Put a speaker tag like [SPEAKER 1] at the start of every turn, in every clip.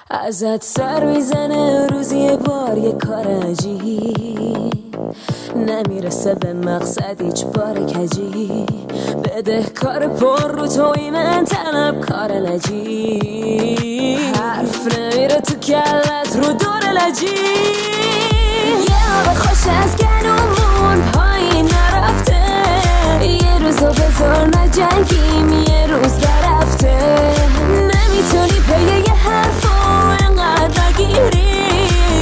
[SPEAKER 1] ازت سر میزنه روزی یه بار یه کار عجیب، نمیرسه به مقصد هیچ بار کجی، بده کار پر رو توی من طلب کار نجیب، حرف نمیره تو کلت رو دور لجی، یه آب خوش از گلومون پایین نرفته، یه روزو بذار نجنگیم یه روز درفته، نمیتونی پی یه حرفو انقدر نگیری،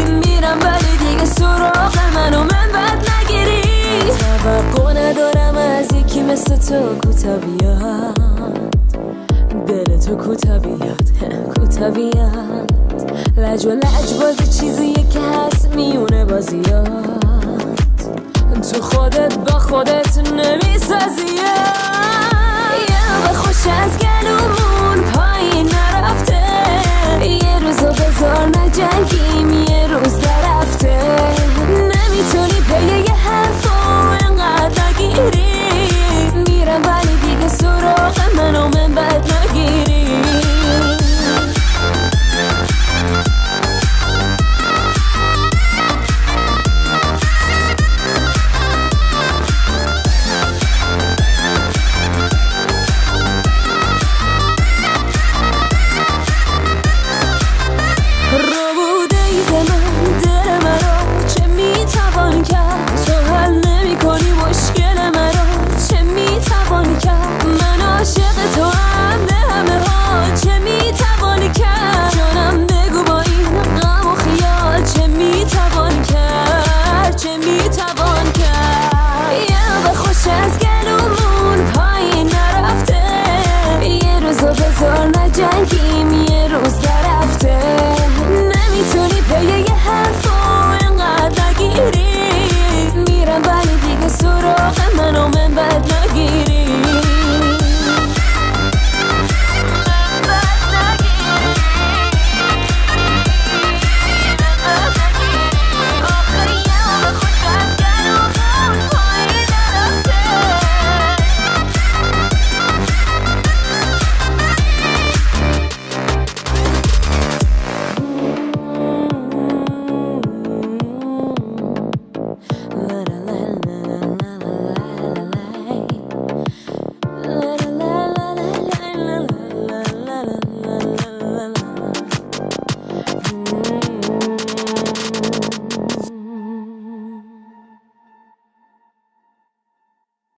[SPEAKER 1] میرم ولی دیگه سراغ منو من بد نگیری، توقع ندارم از یکی مثل تو کوتا بیاد، دل تو کوتا بیاد کوتا بیاد، لج و لج بازی چیزیه که هست میونه بازیات، تو خودت با خودت نمیسازیه.